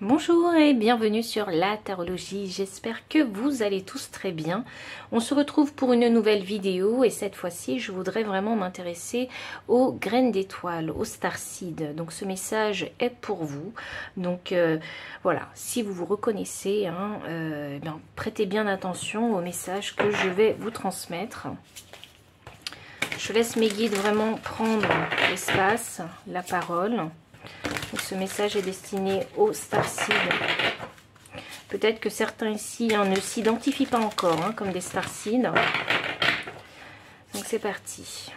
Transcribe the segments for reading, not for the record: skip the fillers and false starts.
Bonjour et bienvenue sur la tarologie, j'espère que vous allez tous très bien. On se retrouve pour une nouvelle vidéo et cette fois-ci je voudrais vraiment m'intéresser aux graines d'étoiles, aux starseeds. Donc ce message est pour vous. Donc voilà, si vous vous reconnaissez, prêtez bien attention au message que je vais vous transmettre. Je laisse mes guides vraiment prendre l'espace, la parole. Donc, ce message est destiné aux starseeds. Peut-être que certains ici ne s'identifient pas encore comme des starseeds. Donc c'est parti.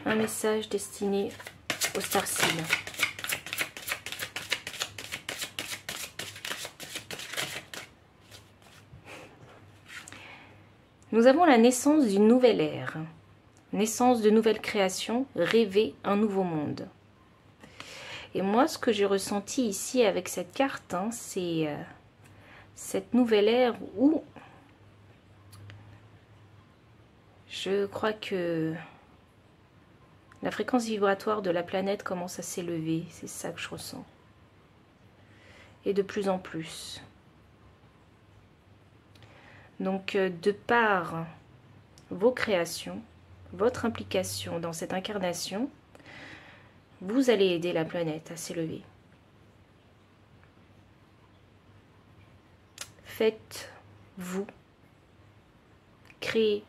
Un message destiné aux starseeds. Nous avons la naissance d'une nouvelle ère. Naissance de nouvelles créations, rêver un nouveau monde. Et moi, ce que j'ai ressenti ici avec cette carte, c'est cette nouvelle ère où je crois que la fréquence vibratoire de la planète commence à s'élever. C'est ça que je ressens. Et de plus en plus. Donc, de par vos créations, votre implication dans cette incarnation, vous allez aider la planète à s'élever. Faites-vous créer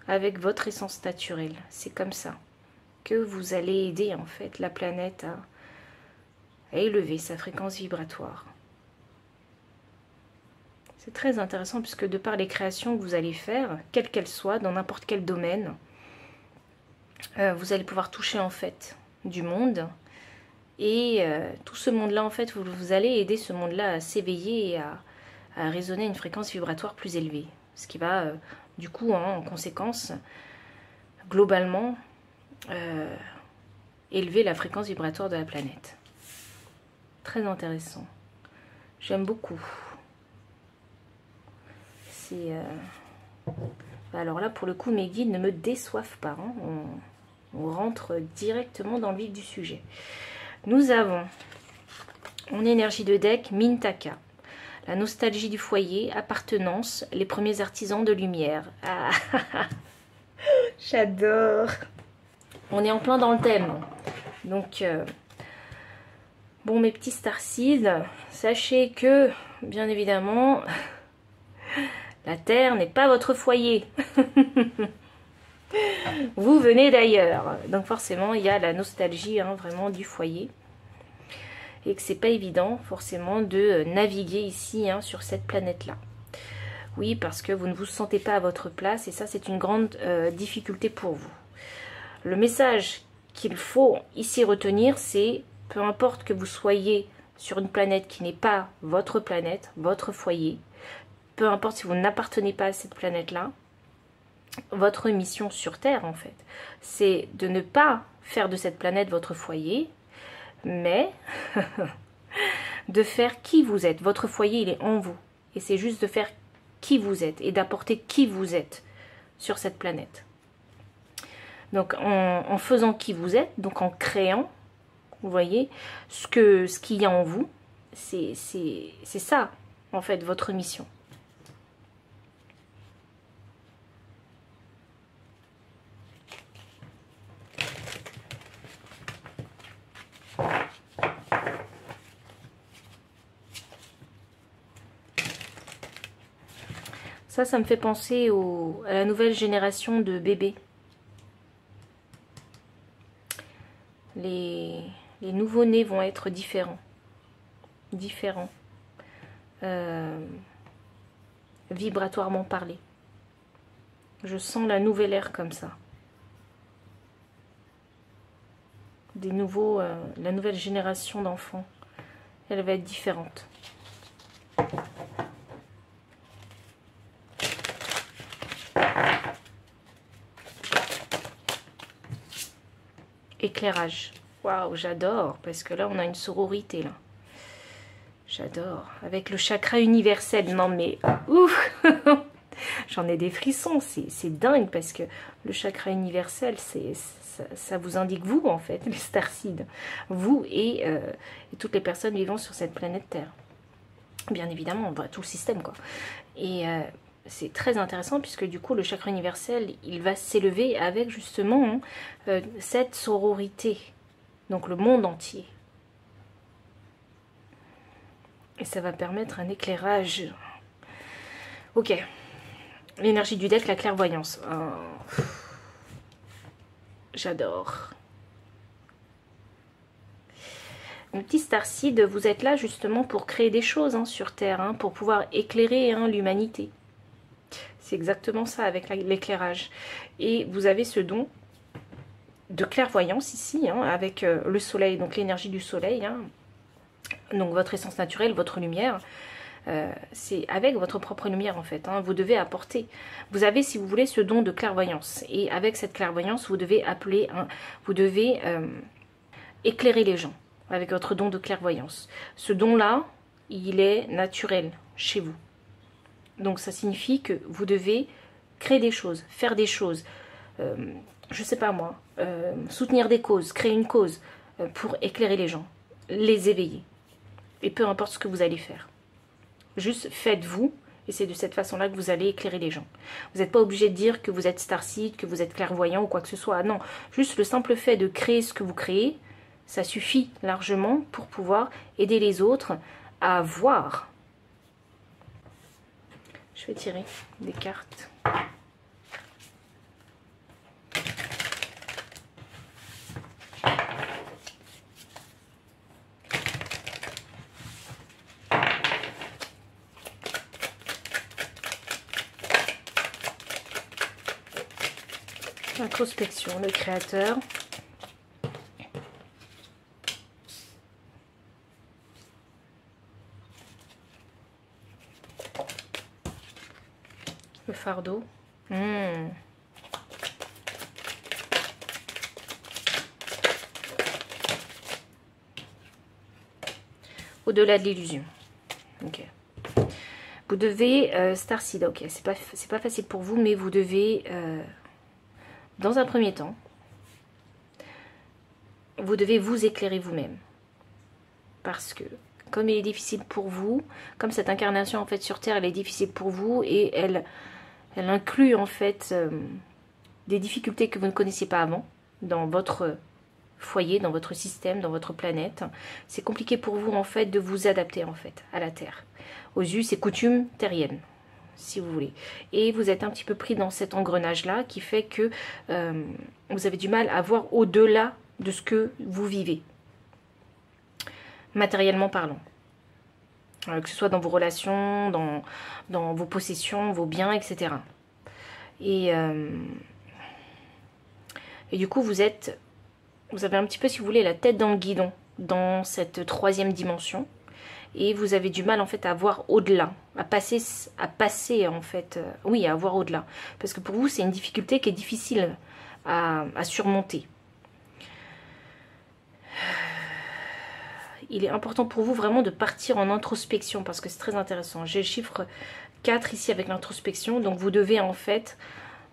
avec votre essence naturelle. C'est comme ça que vous allez aider en fait la planète à élever sa fréquence vibratoire. C'est très intéressant puisque de par les créations que vous allez faire, quelles qu'elles soient, dans n'importe quel domaine, vous allez pouvoir toucher en fait du monde. Et tout ce monde-là, en fait, vous allez aider ce monde-là à s'éveiller et à résonner une fréquence vibratoire plus élevée. Ce qui va, du coup, en conséquence, globalement, élever la fréquence vibratoire de la planète. Très intéressant. J'aime beaucoup. Alors là, pour le coup, mes guides ne me déçoivent pas. On rentre directement dans le vif du sujet. Nous avons en énergie de deck Mintaka, la nostalgie du foyer, appartenance, les premiers artisans de lumière. Ah, j'adore. On est en plein dans le thème. Donc, bon, mes petits starseeds, sachez que, bien évidemment, la Terre n'est pas votre foyer. Vous venez d'ailleurs. Donc forcément, il y a la nostalgie vraiment du foyer. Et que c'est pas évident forcément de naviguer ici sur cette planète-là. Oui, parce que vous ne vous sentez pas à votre place et ça, c'est une grande difficulté pour vous. Le message qu'il faut ici retenir, c'est peu importe que vous soyez sur une planète qui n'est pas votre planète, votre foyer, peu importe si vous n'appartenez pas à cette planète-là, votre mission sur Terre, en fait, c'est de ne pas faire de cette planète votre foyer, mais de faire qui vous êtes. Votre foyer, il est en vous. Et c'est juste de faire qui vous êtes et d'apporter qui vous êtes sur cette planète. Donc, en faisant qui vous êtes, donc en créant, vous voyez, ce qu'il y a en vous, c'est ça, en fait, votre mission. Ça me fait penser à la nouvelle génération de bébés. Les nouveau-nés vont être différents. Vibratoirement parlé. Je sens la nouvelle ère comme ça. La nouvelle génération d'enfants, elle va être différente. Éclairage. Waouh, j'adore, parce que là, on a une sororité, là. J'adore. Avec le chakra universel. Non, mais... Ouf. J'en ai des frissons, c'est dingue parce que le chakra universel, ça vous indique vous en fait, les starseeds, vous et toutes les personnes vivant sur cette planète Terre. Bien évidemment, on voit tout le système quoi. Et c'est très intéressant puisque du coup le chakra universel, il va s'élever avec justement cette sororité, donc le monde entier. Et ça va permettre un éclairage. Ok. L'énergie du deck, la clairvoyance. Oh. J'adore. Mon petit starseed, vous êtes là justement pour créer des choses hein, sur Terre, hein, pour pouvoir éclairer hein, l'humanité. C'est exactement ça avec l'éclairage. Et vous avez ce don de clairvoyance ici, hein, avec le soleil, donc l'énergie du soleil, hein, donc votre essence naturelle, votre lumière. C'est avec votre propre lumière en fait, hein, vous devez apporter. Vous avez si vous voulez ce don de clairvoyance. Et avec cette clairvoyance, vous devez appeler, vous devez éclairer les gens avec votre don de clairvoyance. Ce don-là, il est naturel chez vous. Donc ça signifie que vous devez créer des choses, faire des choses, je sais pas moi, soutenir des causes, créer une cause pour éclairer les gens, les éveiller. Et peu importe ce que vous allez faire. Juste faites-vous, et c'est de cette façon-là que vous allez éclairer les gens. Vous n'êtes pas obligé de dire que vous êtes starseed, que vous êtes clairvoyant ou quoi que ce soit. Non, juste le simple fait de créer ce que vous créez, ça suffit largement pour pouvoir aider les autres à voir. Je vais tirer des cartes. Introspection, le créateur. Le fardeau. Au-delà de l'illusion. Ok. Vous devez, starseed, ok, c'est pas facile pour vous, mais vous devez, dans un premier temps, vous devez vous éclairer vous-même. Parce que, comme il est difficile pour vous, comme cette incarnation en fait sur Terre, elle est difficile pour vous et elle inclut en fait des difficultés que vous ne connaissiez pas avant dans votre foyer, dans votre système, dans votre planète. C'est compliqué pour vous en fait de vous adapter en fait à la Terre, aux us et coutumes terriennes, si vous voulez. Et vous êtes un petit peu pris dans cet engrenage-là qui fait que vous avez du mal à voir au-delà de ce que vous vivez, matériellement parlant. Que ce soit dans vos relations, dans vos possessions, vos biens, etc. Et du coup, vous avez un petit peu, si vous voulez, la tête dans le guidon, dans cette troisième dimension. Et vous avez du mal, en fait, à voir au-delà, à passer, en fait, oui, à voir au-delà. Parce que pour vous, c'est une difficulté qui est difficile à surmonter. Il est important pour vous vraiment de partir en introspection parce que c'est très intéressant. J'ai le chiffre 4 ici avec l'introspection. Donc vous devez en fait,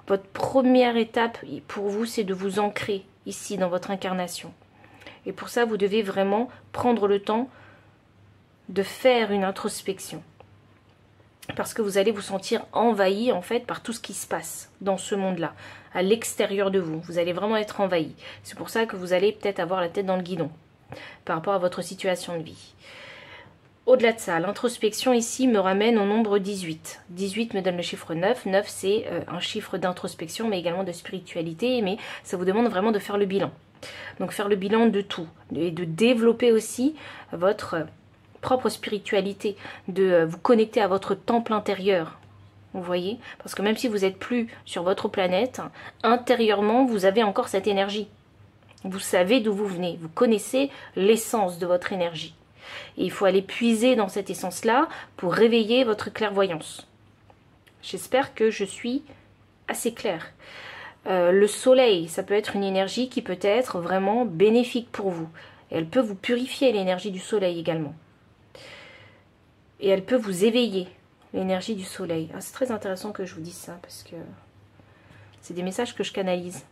votre première étape pour vous, c'est de vous ancrer ici dans votre incarnation. Et pour ça, vous devez vraiment prendre le temps de faire une introspection. Parce que vous allez vous sentir envahi en fait par tout ce qui se passe dans ce monde-là, à l'extérieur de vous. Vous allez vraiment être envahi. C'est pour ça que vous allez peut-être avoir la tête dans le guidon par rapport à votre situation de vie. Au-delà de ça, l'introspection ici me ramène au nombre 18. 18 me donne le chiffre 9. 9, c'est un chiffre d'introspection, mais également de spiritualité, mais ça vous demande vraiment de faire le bilan. Donc faire le bilan de tout, et de développer aussi votre propre spiritualité, de vous connecter à votre temple intérieur. Vous voyez? Parce que même si vous n'êtes plus sur votre planète, intérieurement, vous avez encore cette énergie. Vous savez d'où vous venez, vous connaissez l'essence de votre énergie. Et il faut aller puiser dans cette essence-là pour réveiller votre clairvoyance. J'espère que je suis assez claire. Le soleil, ça peut être une énergie qui peut être vraiment bénéfique pour vous. Et elle peut vous purifier, l'énergie du soleil également. Et elle peut vous éveiller l'énergie du soleil. Ah, c'est très intéressant que je vous dise ça parce que c'est des messages que je canalise.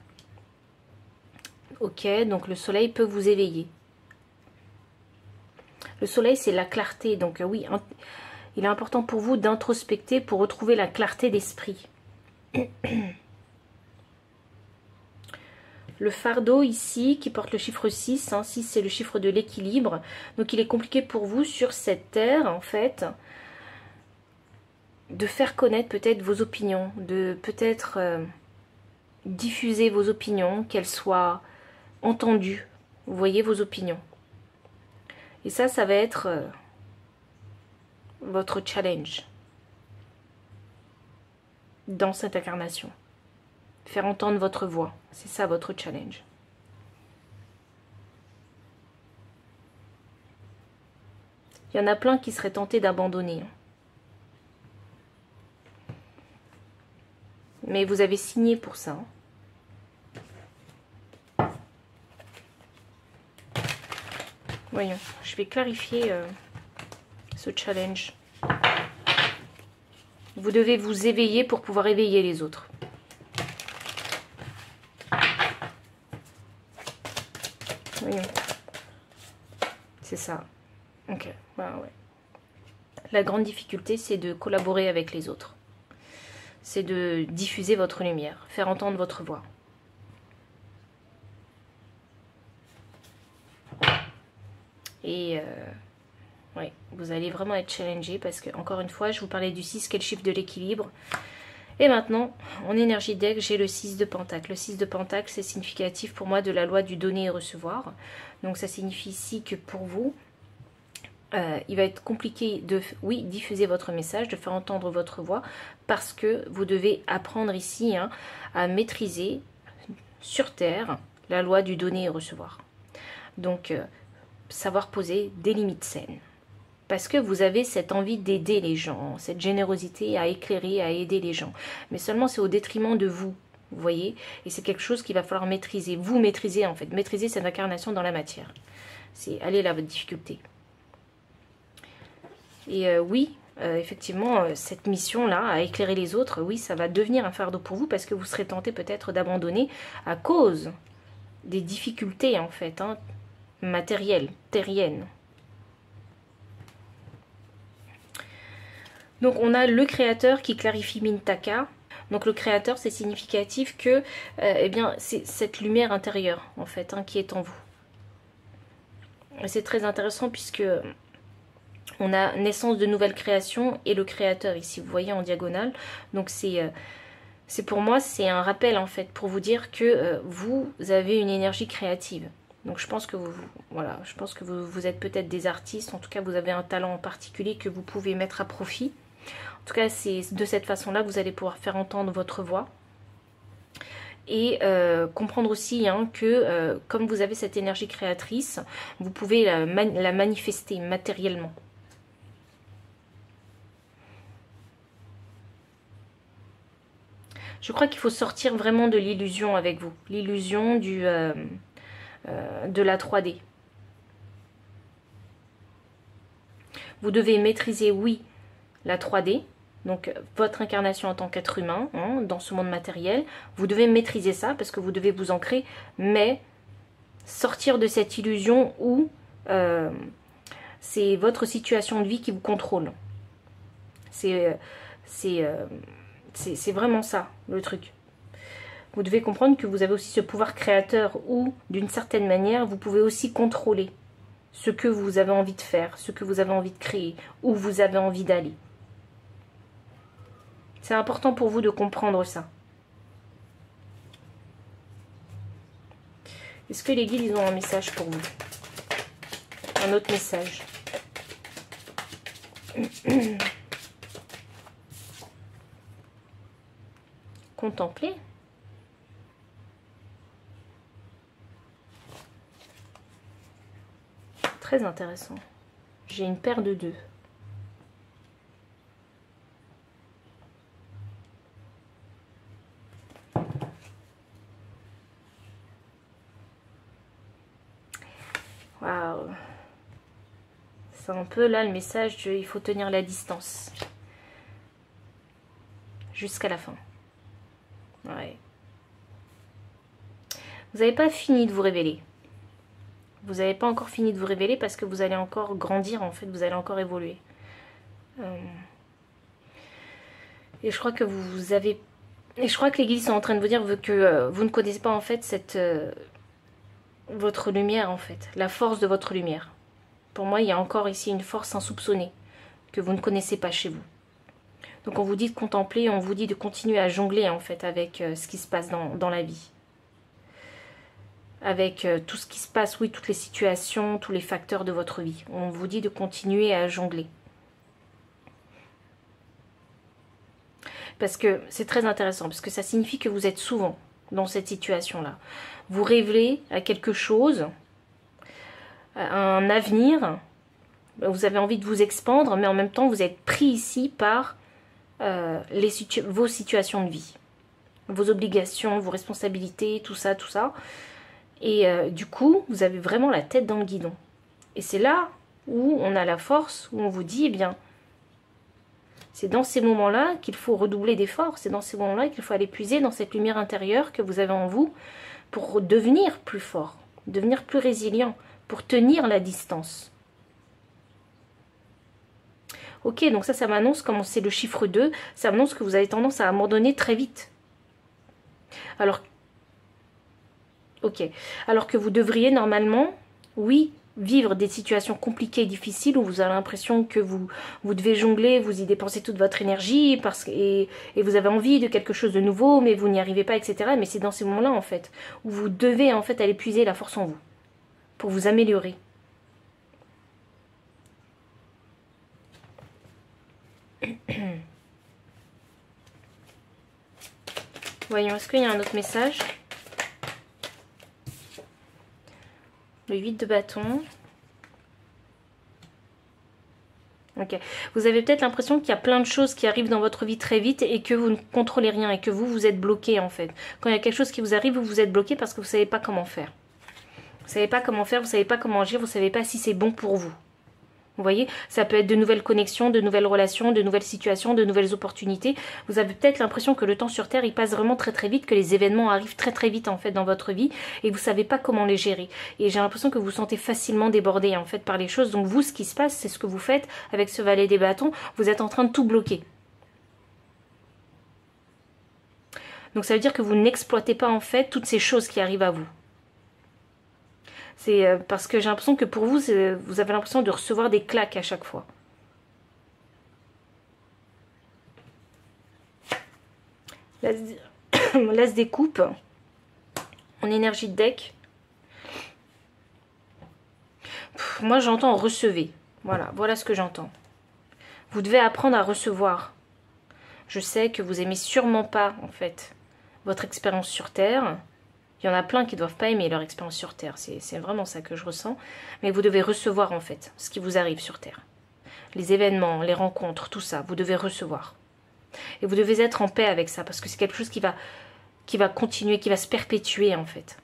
Ok, donc le soleil peut vous éveiller. Le soleil, c'est la clarté. Donc oui, il est important pour vous d'introspecter pour retrouver la clarté d'esprit. Le fardeau ici, qui porte le chiffre 6. 6, c'est le chiffre de l'équilibre. Donc il est compliqué pour vous sur cette terre, en fait, de faire connaître peut-être vos opinions, de peut-être diffuser vos opinions, qu'elles soient entendues. Vous voyez vos opinions. Et ça va être votre challenge dans cette incarnation. Faire entendre votre voix. C'est ça votre challenge. Il y en a plein qui seraient tentés d'abandonner. Mais vous avez signé pour ça. Voyons, je vais clarifier ce challenge. Vous devez vous éveiller pour pouvoir éveiller les autres. Voyons. C'est ça. Ok. Ouais. La grande difficulté, c'est de collaborer avec les autres. C'est de diffuser votre lumière, faire entendre votre voix. Et ouais, vous allez vraiment être challengé parce que, encore une fois, je vous parlais du 6 qui est le chiffre de l'équilibre. Et maintenant, en énergie deck, j'ai le 6 de Pentacle. Le 6 de Pentacle, c'est significatif pour moi de la loi du donner et recevoir. Donc ça signifie ici que pour vous, il va être compliqué de, oui, diffuser votre message, de faire entendre votre voix, parce que vous devez apprendre ici à maîtriser sur Terre la loi du donner et recevoir. Donc, savoir poser des limites saines. Parce que vous avez cette envie d'aider les gens, cette générosité à éclairer, à aider les gens. Mais seulement c'est au détriment de vous, vous voyez. Et c'est quelque chose qu'il va falloir maîtriser. Vous maîtrisez en fait, maîtriser cette incarnation dans la matière. C'est aller là votre difficulté. Et oui, effectivement, cette mission-là, à éclairer les autres, oui, ça va devenir un fardeau pour vous parce que vous serez tenté peut-être d'abandonner à cause des difficultés en fait, matérielles, terriennes. Donc on a le créateur qui clarifie Mintaka. Donc le créateur, c'est significatif que eh bien, c'est cette lumière intérieure en fait qui est en vous. Et c'est très intéressant puisque on a naissance de nouvelles créations et le créateur ici, vous voyez en diagonale. Donc c'est pour moi, c'est un rappel en fait pour vous dire que vous avez une énergie créative. Donc je pense que vous êtes peut-être des artistes, en tout cas vous avez un talent en particulier que vous pouvez mettre à profit. En tout cas, c'est de cette façon-là que vous allez pouvoir faire entendre votre voix. Et comprendre aussi que comme vous avez cette énergie créatrice, vous pouvez la manifester matériellement. Je crois qu'il faut sortir vraiment de l'illusion avec vous. L'illusion de la 3D. Vous devez maîtriser, oui, la 3D. Donc, votre incarnation en tant qu'être humain, dans ce monde matériel. Vous devez maîtriser ça parce que vous devez vous ancrer. Mais sortir de cette illusion où c'est votre situation de vie qui vous contrôle. C'est vraiment ça, le truc. Vous devez comprendre que vous avez aussi ce pouvoir créateur où, d'une certaine manière, vous pouvez aussi contrôler ce que vous avez envie de faire, ce que vous avez envie de créer, où vous avez envie d'aller. C'est important pour vous de comprendre ça. Est-ce que les guides, ils ont un message pour vous? Un autre message. Contempler. Très intéressant. J'ai une paire de 2. Waouh. C'est un peu là le message de, il faut tenir la distance. jusqu'à la fin. Ouais. Vous n'avez pas fini de vous révéler. Vous n'avez pas encore fini de vous révéler parce que vous allez encore grandir, en fait, vous allez encore évoluer. Et je crois que vous avez... Et je crois que l'Église est en train de vous dire que vous ne connaissez pas, en fait, votre lumière, en fait. La force de votre lumière. Pour moi, il y a encore ici une force insoupçonnée que vous ne connaissez pas chez vous. Donc on vous dit de contempler, on vous dit de continuer à jongler, en fait, avec ce qui se passe dans la vie. Avec tout ce qui se passe, oui, toutes les situations, tous les facteurs de votre vie. On vous dit de continuer à jongler. Parce que c'est très intéressant, parce que ça signifie que vous êtes souvent dans cette situation-là. Vous rêvez à quelque chose, à un avenir, vous avez envie de vous expandre, mais en même temps, vous êtes pris ici par vos situations de vie. Vos obligations, vos responsabilités, tout ça, tout ça. Et du coup, vous avez vraiment la tête dans le guidon. Et c'est là où on a la force, où on vous dit, eh bien, c'est dans ces moments-là qu'il faut redoubler d'efforts. C'est dans ces moments-là qu'il faut aller puiser dans cette lumière intérieure que vous avez en vous pour devenir plus fort, devenir plus résilient, pour tenir la distance. Ok, donc ça m'annonce, comme c'est le chiffre 2, ça m'annonce que vous avez tendance à abandonner très vite. Alors que vous devriez normalement, oui, vivre des situations compliquées et difficiles où vous avez l'impression que vous devez jongler, vous y dépensez toute votre énergie et vous avez envie de quelque chose de nouveau, mais vous n'y arrivez pas, etc. Mais c'est dans ces moments-là, en fait, où vous devez, en fait, aller puiser la force en vous pour vous améliorer. Voyons, est-ce qu'il y a un autre message ? Le 8 de bâton. Ok. Vous avez peut-être l'impression qu'il y a plein de choses qui arrivent dans votre vie très vite et que vous ne contrôlez rien et que vous êtes bloqué, en fait. Quand il y a quelque chose qui vous arrive, vous êtes bloqué parce que vous ne savez pas comment faire. Vous ne savez pas comment faire, vous ne savez pas comment agir, vous ne savez pas si c'est bon pour vous. Vous voyez, ça peut être de nouvelles connexions, de nouvelles relations, de nouvelles situations, de nouvelles opportunités. Vous avez peut-être l'impression que le temps sur Terre, il passe vraiment très très vite, que les événements arrivent très très vite en fait dans votre vie et vous ne savez pas comment les gérer. Et j'ai l'impression que vous vous sentez facilement débordé en fait par les choses. Donc vous, ce qui se passe, c'est ce que vous faites avec ce valet des bâtons. Vous êtes en train de tout bloquer. Donc ça veut dire que vous n'exploitez pas en fait toutes ces choses qui arrivent à vous. C'est parce que j'ai l'impression que pour vous, vous avez l'impression de recevoir des claques à chaque fois. L'as des coupes, en énergie de deck. Moi, j'entends recevez. Voilà ce que j'entends. Vous devez apprendre à recevoir. Je sais que vous aimez sûrement pas, en fait, votre expérience sur Terre. Il y en a plein qui ne doivent pas aimer leur expérience sur Terre. C'est vraiment ça que je ressens. Mais vous devez recevoir, en fait, ce qui vous arrive sur Terre. Les événements, les rencontres, tout ça, vous devez recevoir. Et vous devez être en paix avec ça, parce que c'est quelque chose qui va continuer, qui va se perpétuer, en fait.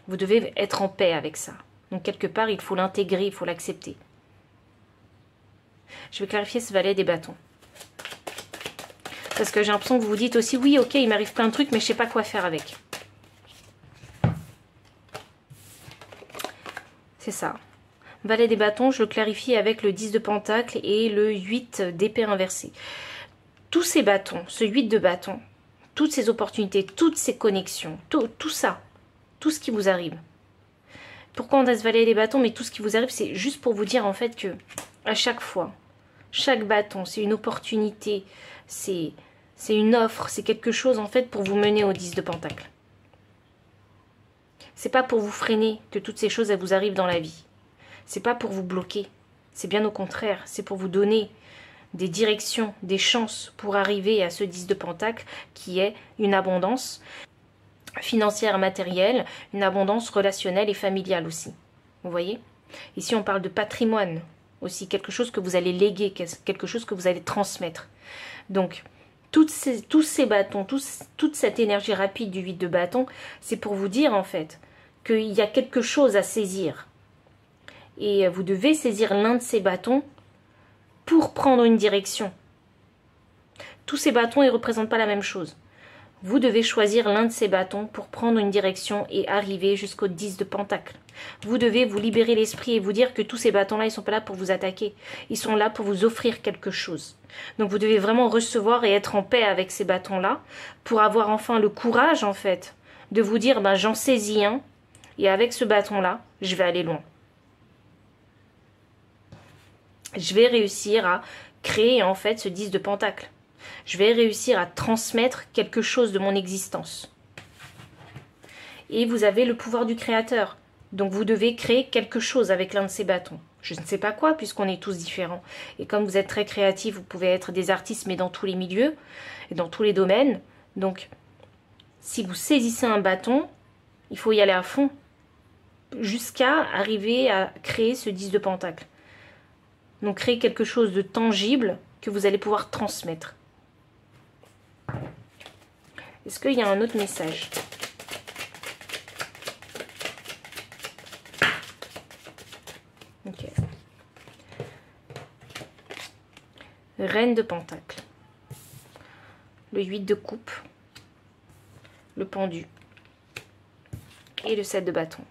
Vous devez être en paix avec ça. Donc, quelque part, il faut l'intégrer, il faut l'accepter. Je vais clarifier ce valet des bâtons. Parce que j'ai l'impression que vous vous dites aussi, oui, ok, il m'arrive plein de trucs, mais je ne sais pas quoi faire avec. C'est ça. Valet des bâtons, je le clarifie avec le 10 de pentacle et le 8 d'épée inversée. Tous ces bâtons, ce 8 de bâton, toutes ces opportunités, toutes ces connexions, tout ça, tout ce qui vous arrive. Pourquoi on a ce valet des bâtons? Mais tout ce qui vous arrive, c'est juste pour vous dire en fait que à chaque fois, chaque bâton, c'est une opportunité, c'est une offre, c'est quelque chose en fait pour vous mener au 10 de pentacle. C'est pas pour vous freiner que toutes ces choses elles vous arrivent dans la vie. C'est pas pour vous bloquer. C'est bien au contraire. C'est pour vous donner des directions, des chances pour arriver à ce 10 de pentacle qui est une abondance financière, matérielle, une abondance relationnelle et familiale aussi. Vous voyez? Ici on parle de patrimoine aussi, quelque chose que vous allez léguer, quelque chose que vous allez transmettre. Donc tous ces bâtons, toute cette énergie rapide du 8 de bâton, c'est pour vous dire en fait qu'il y a quelque chose à saisir. Et vous devez saisir l'un de ces bâtons pour prendre une direction. tous ces bâtons, ils ne représentent pas la même chose. Vous devez choisir l'un de ces bâtons pour prendre une direction et arriver jusqu'au 10 de Pentacle. Vous devez vous libérer l'esprit et vous dire que tous ces bâtons-là, ils ne sont pas là pour vous attaquer. Ils sont là pour vous offrir quelque chose. Donc vous devez vraiment recevoir et être en paix avec ces bâtons-là pour avoir enfin le courage, en fait, de vous dire, ben, j'en saisis un et avec ce bâton-là, je vais aller loin. Je vais réussir à créer, en fait, ce 10 de Pentacle. Je vais réussir à transmettre quelque chose de mon existence. Et vous avez le pouvoir du créateur. Donc vous devez créer quelque chose avec l'un de ces bâtons. Je ne sais pas quoi, puisqu'on est tous différents. Et comme vous êtes très créatifs, vous pouvez être des artistes, mais dans tous les milieux, et dans tous les domaines. Donc, si vous saisissez un bâton, il faut y aller à fond, jusqu'à arriver à créer ce 10 de Pentacle. Donc créer quelque chose de tangible que vous allez pouvoir transmettre. Est-ce qu'il y a un autre message? Ok. Reine de Pentacle. Le 8 de coupe. Le pendu. Et le 7 de bâton.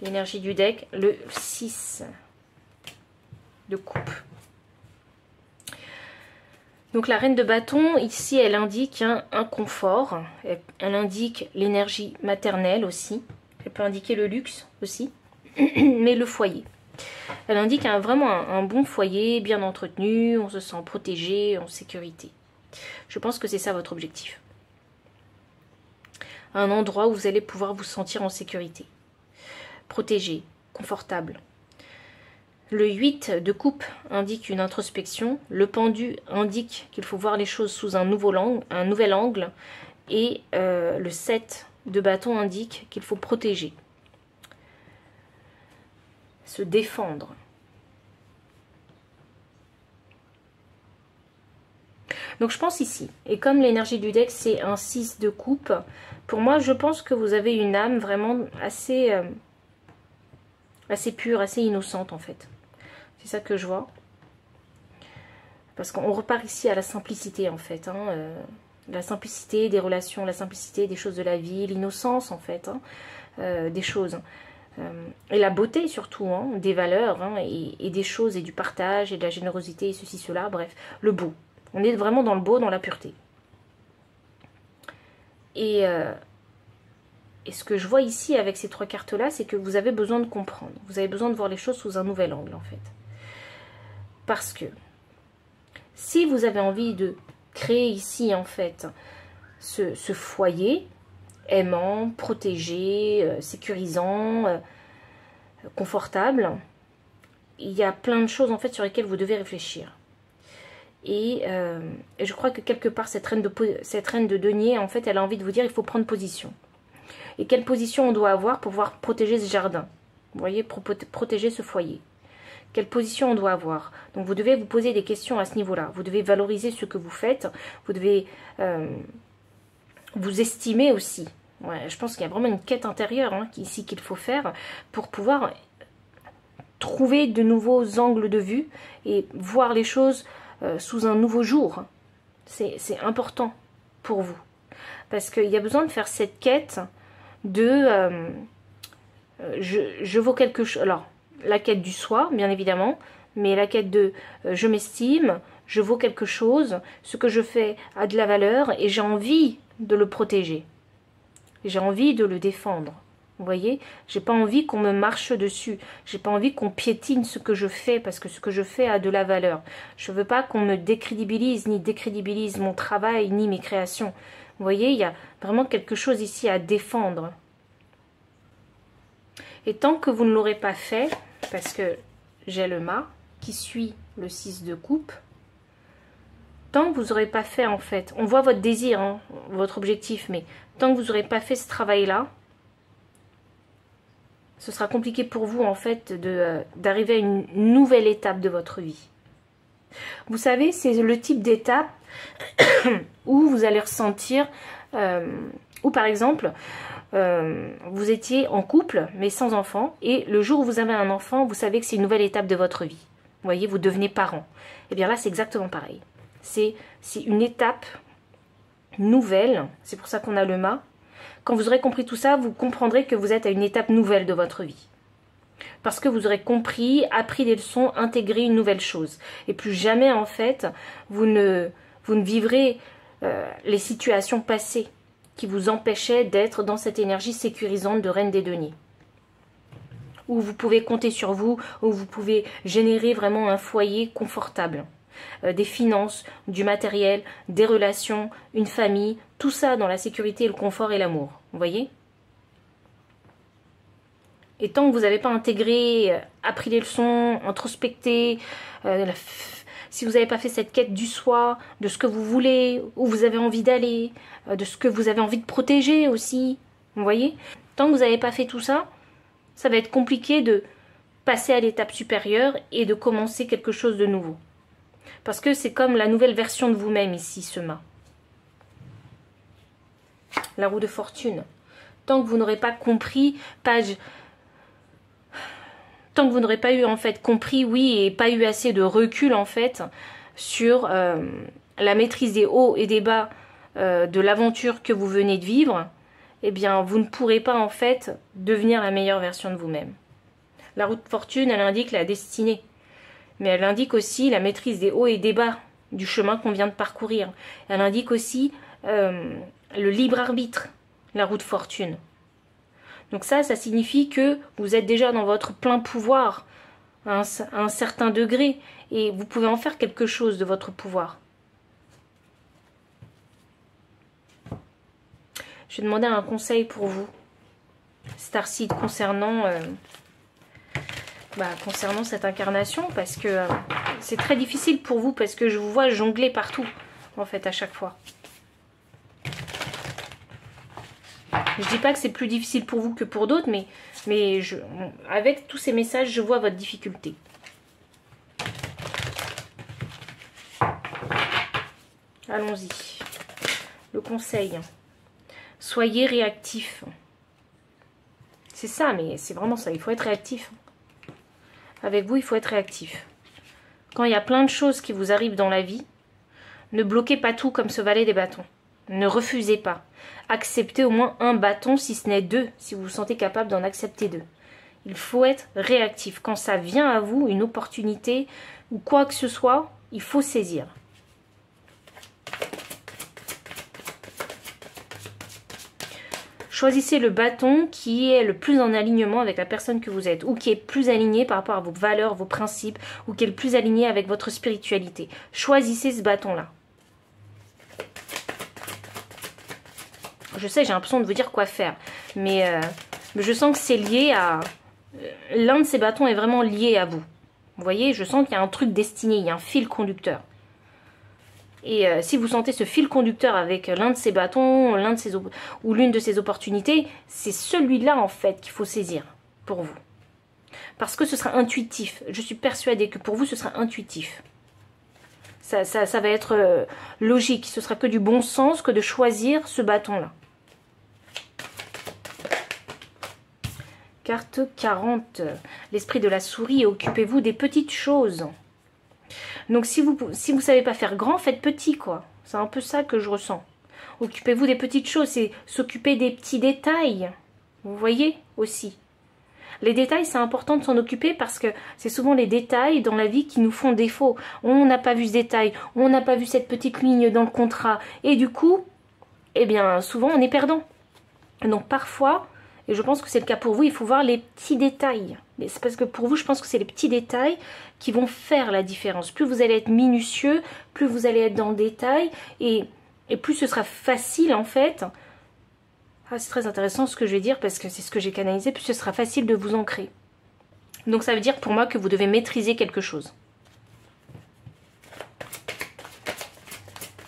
L'énergie du deck, le 6 de coupe. Donc la reine de bâton, ici, elle indique un confort. Elle indique l'énergie maternelle aussi. Elle peut indiquer le luxe aussi. Mais le foyer. Elle indique vraiment un bon foyer, bien entretenu. On se sent protégé, en sécurité. Je pense que c'est ça votre objectif. Un endroit où vous allez pouvoir vous sentir en sécurité. Protégé, confortable. Le 8 de coupe indique une introspection. Le pendu indique qu'il faut voir les choses sous un nouvel angle. Et le 7 de bâton indique qu'il faut protéger. Se défendre. Donc je pense ici, et comme l'énergie du deck c'est un 6 de coupe, pour moi je pense que vous avez une âme vraiment assez pure, assez innocente en fait. C'est ça que je vois. Parce qu'on repart ici à la simplicité en fait. La simplicité des relations, la simplicité des choses de la vie, l'innocence en fait, des choses. Et la beauté surtout, des valeurs et des choses et du partage et de la générosité et ceci, cela, bref, le beau. On est vraiment dans le beau, dans la pureté. Et ce que je vois ici avec ces trois cartes-là, c'est que vous avez besoin de comprendre. Vous avez besoin de voir les choses sous un nouvel angle, en fait. Parce que si vous avez envie de créer ici, en fait, ce foyer aimant, protégé, sécurisant, confortable, il y a plein de choses, en fait, sur lesquelles vous devez réfléchir. Et je crois que quelque part, cette reine de denier, en fait, elle a envie de vous dire, il faut prendre position. Et quelle position on doit avoir pour pouvoir protéger ce jardin? Vous voyez, pour protéger ce foyer. Quelle position on doit avoir? Donc vous devez vous poser des questions à ce niveau-là. Vous devez valoriser ce que vous faites. Vous devez vous estimer aussi. Ouais, je pense qu'il y a vraiment une quête intérieure ici qu'il faut faire pour pouvoir trouver de nouveaux angles de vue et voir les choses sous un nouveau jour. C'est important pour vous. Parce qu'il y a besoin de faire cette quête de je vaux quelque chose. Alors, la quête du soi, bien évidemment, mais la quête de je m'estime, je vaux quelque chose, ce que je fais a de la valeur et j'ai envie de le protéger. J'ai envie de le défendre. Vous voyez, j'ai pas envie qu'on me marche dessus. J'ai pas envie qu'on piétine ce que je fais parce que ce que je fais a de la valeur. Je veux pas qu'on me décrédibilise ni décrédibilise mon travail ni mes créations. Vous voyez, il y a vraiment quelque chose ici à défendre. Et tant que vous ne l'aurez pas fait, parce que j'ai le mât qui suit le 6 de coupe, tant que vous n'aurez pas fait en fait, on voit votre désir, votre objectif, mais tant que vous n'aurez pas fait ce travail-là, ce sera compliqué pour vous en fait d'arriver à une nouvelle étape de votre vie. Vous savez, c'est le type d'étape où vous allez ressentir, où par exemple, vous étiez en couple mais sans enfant, et le jour où vous avez un enfant, vous savez que c'est une nouvelle étape de votre vie. Vous voyez, vous devenez parent. Et bien là, c'est exactement pareil. C'est une étape nouvelle. C'est pour ça qu'on a le mât. Quand vous aurez compris tout ça, vous comprendrez que vous êtes à une étape nouvelle de votre vie. Parce que vous aurez compris, appris des leçons, intégré une nouvelle chose. Et plus jamais, en fait, vous ne vivrez les situations passées qui vous empêchaient d'être dans cette énergie sécurisante de Reine des Deniers. Où vous pouvez compter sur vous, où vous pouvez générer vraiment un foyer confortable. Des finances, du matériel, des relations, une famille, tout ça dans la sécurité, le confort et l'amour. Vous voyez ? Et tant que vous n'avez pas intégré, appris les leçons, introspecté, si vous n'avez pas fait cette quête du soi, de ce que vous voulez, où vous avez envie d'aller, de ce que vous avez envie de protéger aussi, vous voyez ? Tant que vous n'avez pas fait tout ça, ça va être compliqué de passer à l'étape supérieure et de commencer quelque chose de nouveau. Parce que c'est comme la nouvelle version de vous-même ici, ce mât. La roue de fortune. Tant que vous n'aurez pas compris, tant que vous n'aurez pas eu en fait compris, oui, et pas eu assez de recul en fait sur la maîtrise des hauts et des bas de l'aventure que vous venez de vivre, eh bien vous ne pourrez pas en fait devenir la meilleure version de vous-même. La roue de fortune, elle indique la destinée, mais elle indique aussi la maîtrise des hauts et des bas du chemin qu'on vient de parcourir. Elle indique aussi le libre arbitre, la roue de fortune. Donc ça signifie que vous êtes déjà dans votre plein pouvoir à un certain degré et vous pouvez en faire quelque chose de votre pouvoir. Je vais demander un conseil pour vous, Starseed, concernant cette incarnation, parce que c'est très difficile pour vous, parce que je vous vois jongler partout, en fait, à chaque fois. Je dis pas que c'est plus difficile pour vous que pour d'autres, mais avec tous ces messages, je vois votre difficulté. Allons-y. Le conseil. Soyez réactif. C'est ça, mais c'est vraiment ça. Il faut être réactif. Avec vous, il faut être réactif. Quand il y a plein de choses qui vous arrivent dans la vie, ne bloquez pas tout comme ce valet des bâtons. Ne refusez pas. Acceptez au moins un bâton, si ce n'est deux, si vous vous sentez capable d'en accepter deux. Il faut être réactif. Quand ça vient à vous, une opportunité ou quoi que ce soit, il faut saisir. Choisissez le bâton qui est le plus en alignement avec la personne que vous êtes, ou qui est plus aligné par rapport à vos valeurs, vos principes, ou qui est le plus aligné avec votre spiritualité. Choisissez ce bâton-là. Je sais, j'ai l'impression de vous dire quoi faire, mais je sens que c'est lié à... L'un de ces bâtons est vraiment lié à vous. Vous voyez, je sens qu'il y a un truc destiné, il y a un fil conducteur. Et si vous sentez ce fil conducteur avec l'un de ces bâtons, ou l'une de ces opportunités, c'est celui-là en fait qu'il faut saisir pour vous. Parce que ce sera intuitif. Je suis persuadée que pour vous, ce sera intuitif. Ça va être logique. Ce sera que du bon sens que de choisir ce bâton-là. Carte 40. L'esprit de la souris. Occupez-vous des petites choses. Donc si vous ne savez pas faire grand, faites petit, quoi. C'est un peu ça que je ressens. Occupez-vous des petites choses, c'est s'occuper des petits détails. Vous voyez aussi. Les détails, c'est important de s'en occuper parce que c'est souvent les détails dans la vie qui nous font défaut. On n'a pas vu ce détail, on n'a pas vu cette petite ligne dans le contrat. Et du coup, eh bien, souvent, on est perdant. Donc parfois, et je pense que c'est le cas pour vous, il faut voir les petits détails. C'est parce que pour vous, je pense que c'est les petits détails qui vont faire la différence. Plus vous allez être minutieux, plus vous allez être dans le détail, et plus ce sera facile en fait. Ah, c'est très intéressant ce que je vais dire parce que c'est ce que j'ai canalisé, plus ce sera facile de vous ancrer. Donc ça veut dire pour moi que vous devez maîtriser quelque chose.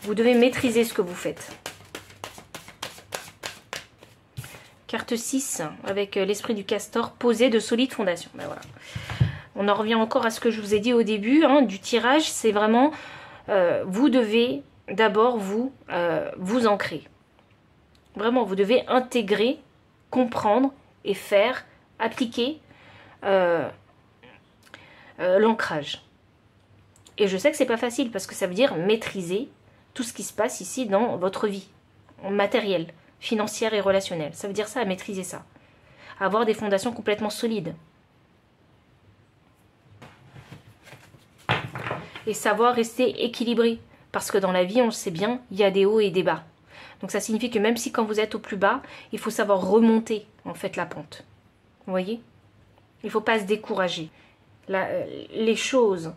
Vous devez maîtriser ce que vous faites. Carte 6, avec l'esprit du castor, poser de solides fondations. Ben voilà. On en revient encore à ce que je vous ai dit au début, hein, du tirage, c'est vraiment, vous devez d'abord vous ancrer. Vraiment, vous devez intégrer, comprendre et faire, appliquer l'ancrage. Et je sais que c'est pas facile parce que ça veut dire maîtriser tout ce qui se passe ici dans votre vie, matérielle, financière et relationnelle. Ça veut dire ça, à maîtriser ça. Avoir des fondations complètement solides. Et savoir rester équilibré. Parce que dans la vie, on le sait bien, il y a des hauts et des bas. Donc ça signifie que même si quand vous êtes au plus bas, il faut savoir remonter en fait la pente. Vous voyez? Il ne faut pas se décourager. Les choses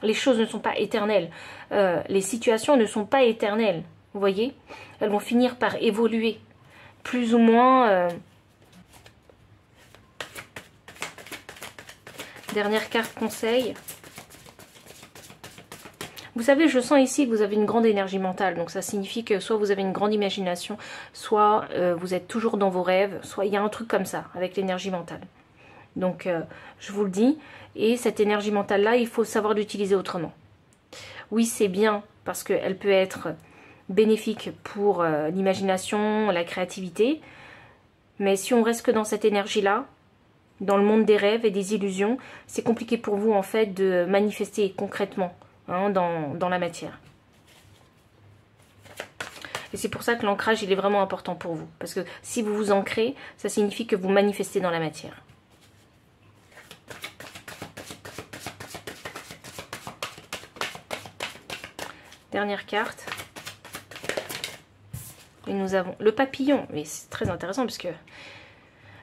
les choses ne sont pas éternelles. Les situations ne sont pas éternelles. Vous voyez? Elles vont finir par évoluer. Plus ou moins... Dernière carte conseil. Vous savez, je sens ici que vous avez une grande énergie mentale. Donc ça signifie que soit vous avez une grande imagination, soit vous êtes toujours dans vos rêves, soit il y a un truc comme ça avec l'énergie mentale. Donc je vous le dis. Et cette énergie mentale-là, il faut savoir l'utiliser autrement. Oui, c'est bien parce qu'elle peut être bénéfique pour l'imagination, la créativité. Mais si on reste que dans cette énergie-là, dans le monde des rêves et des illusions, c'est compliqué pour vous en fait de manifester concrètement dans la matière. Et c'est pour ça que l'ancrage, il est vraiment important pour vous. Parce que si vous vous ancrez, ça signifie que vous manifestez dans la matière. Dernière carte. Et nous avons le papillon. Mais c'est très intéressant parce que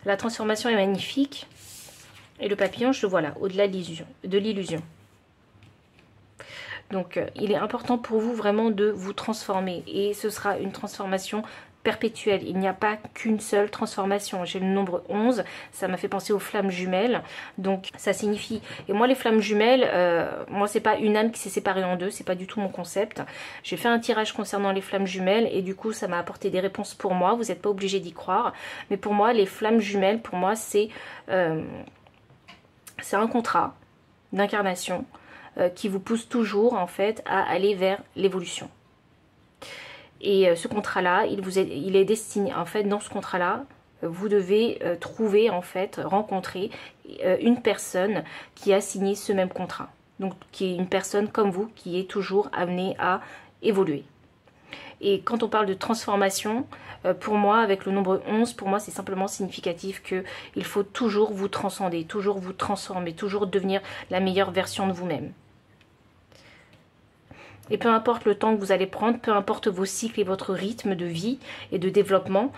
la transformation est magnifique. Et le papillon, je le vois là, au-delà de l'illusion. Donc, il est important pour vous vraiment de vous transformer. Et ce sera une transformation perpétuelle. Il n'y a pas qu'une seule transformation. J'ai le nombre 11. Ça m'a fait penser aux flammes jumelles. Donc, ça signifie... Et moi, les flammes jumelles, moi, c'est pas une âme qui s'est séparée en deux. C'est pas du tout mon concept. J'ai fait un tirage concernant les flammes jumelles. Et du coup, ça m'a apporté des réponses pour moi. Vous n'êtes pas obligé d'y croire. Mais pour moi, les flammes jumelles, pour moi, c'est un contrat d'incarnation qui vous pousse toujours en fait à aller vers l'évolution. Et ce contrat-là, il est destiné, en fait, dans ce contrat-là, vous devez trouver, en fait, rencontrer une personne qui a signé ce même contrat. Donc, qui est une personne comme vous, qui est toujours amenée à évoluer. Et quand on parle de transformation, pour moi, avec le nombre 11, pour moi, c'est simplement significatif qu'il faut toujours vous transcender, toujours vous transformer, toujours devenir la meilleure version de vous-même. Et peu importe le temps que vous allez prendre, peu importe vos cycles et votre rythme de vie et de développement,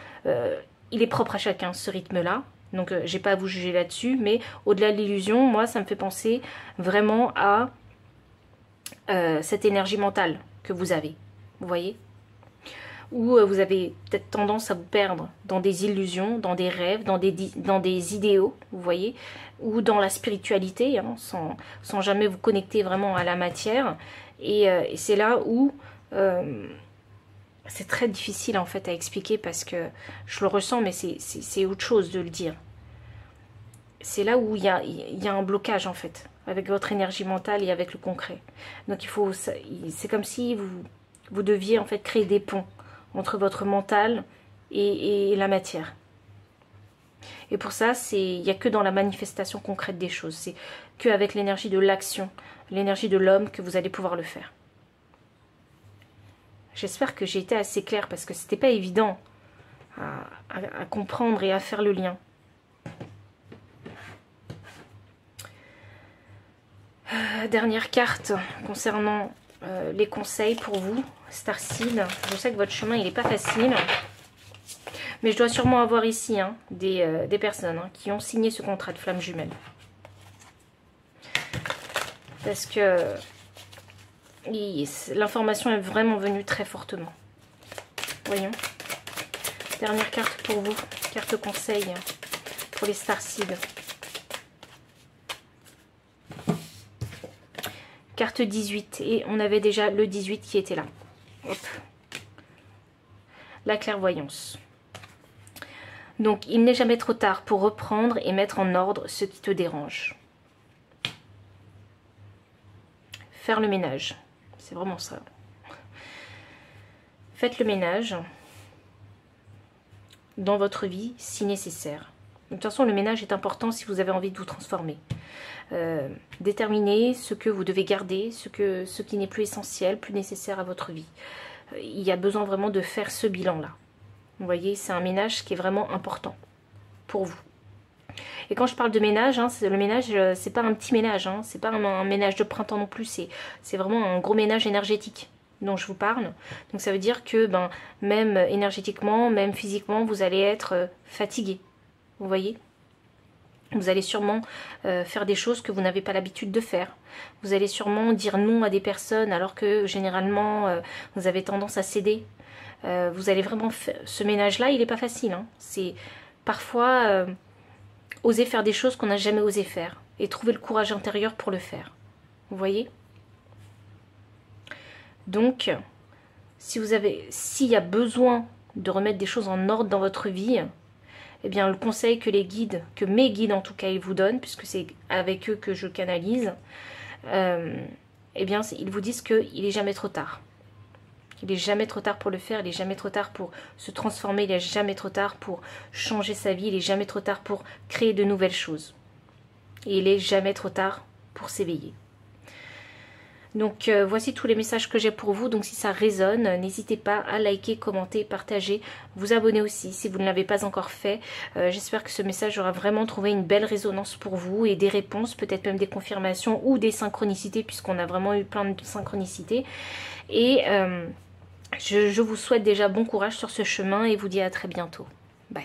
il est propre à chacun ce rythme-là. Donc j'ai pas à vous juger là-dessus, mais au-delà de l'illusion, moi ça me fait penser vraiment à cette énergie mentale que vous avez. Vous voyez? Où vous avez peut-être tendance à vous perdre dans des illusions, dans des rêves, dans des idéaux, vous voyez, ou dans la spiritualité, hein, sans jamais vous connecter vraiment à la matière. Et c'est là où c'est très difficile en fait à expliquer parce que je le ressens, mais c'est autre chose de le dire. C'est là où il y a un blocage en fait, avec votre énergie mentale et avec le concret. Donc c'est comme si vous deviez en fait créer des ponts entre votre mental et la matière. Et pour ça, il n'y a que dans la manifestation concrète des choses. C'est qu'avec l'énergie de l'action, l'énergie de l'homme que vous allez pouvoir le faire. J'espère que j'ai été assez claire parce que c'était pas évident à comprendre et à faire le lien. Dernière carte concernant les conseils pour vous, Starseed. Je sais que votre chemin il n'est pas facile. Mais je dois sûrement avoir ici des personnes qui ont signé ce contrat de flamme jumelle. Parce que l'information est vraiment venue très fortement. Voyons. Dernière carte pour vous. Carte conseil pour les Starseed. Carte 18. Et on avait déjà le 18 qui était là. Hop. La clairvoyance. Donc, il n'est jamais trop tard pour reprendre et mettre en ordre ce qui te dérange. Faire le ménage. C'est vraiment ça. Faites le ménage dans votre vie si nécessaire. De toute façon, le ménage est important si vous avez envie de vous transformer. Déterminez ce que vous devez garder, ce qui n'est plus essentiel, plus nécessaire à votre vie. Il y a besoin vraiment de faire ce bilan-là. Vous voyez, c'est un ménage qui est vraiment important pour vous. Et quand je parle de ménage, hein, le ménage, c'est pas un petit ménage, hein, c'est pas un ménage de printemps non plus, c'est vraiment un gros ménage énergétique dont je vous parle. Donc ça veut dire que même énergétiquement, même physiquement, vous allez être fatigué. Vous voyez ? Vous allez sûrement faire des choses que vous n'avez pas l'habitude de faire. Vous allez sûrement dire non à des personnes alors que généralement vous avez tendance à céder. Vous allez vraiment faire... Ce ménage-là, il n'est pas facile. Hein. C'est parfois oser faire des choses qu'on n'a jamais osé faire et trouver le courage intérieur pour le faire. Vous voyez ? Donc, s'il y a besoin de remettre des choses en ordre dans votre vie, eh bien, le conseil que mes guides en tout cas, ils vous donnent, puisque c'est avec eux que je canalise, eh bien, ils vous disent qu'il n'est jamais trop tard. Il n'est jamais trop tard pour le faire, il n'est jamais trop tard pour se transformer, il n'est jamais trop tard pour changer sa vie, il n'est jamais trop tard pour créer de nouvelles choses. Et il n'est jamais trop tard pour s'éveiller. Donc voici tous les messages que j'ai pour vous. Donc si ça résonne, n'hésitez pas à liker, commenter, partager, vous abonner aussi si vous ne l'avez pas encore fait. J'espère que ce message aura vraiment trouvé une belle résonance pour vous et des réponses, peut-être même des confirmations ou des synchronicités puisqu'on a vraiment eu plein de synchronicités. Et je vous souhaite déjà bon courage sur ce chemin et vous dis à très bientôt. Bye.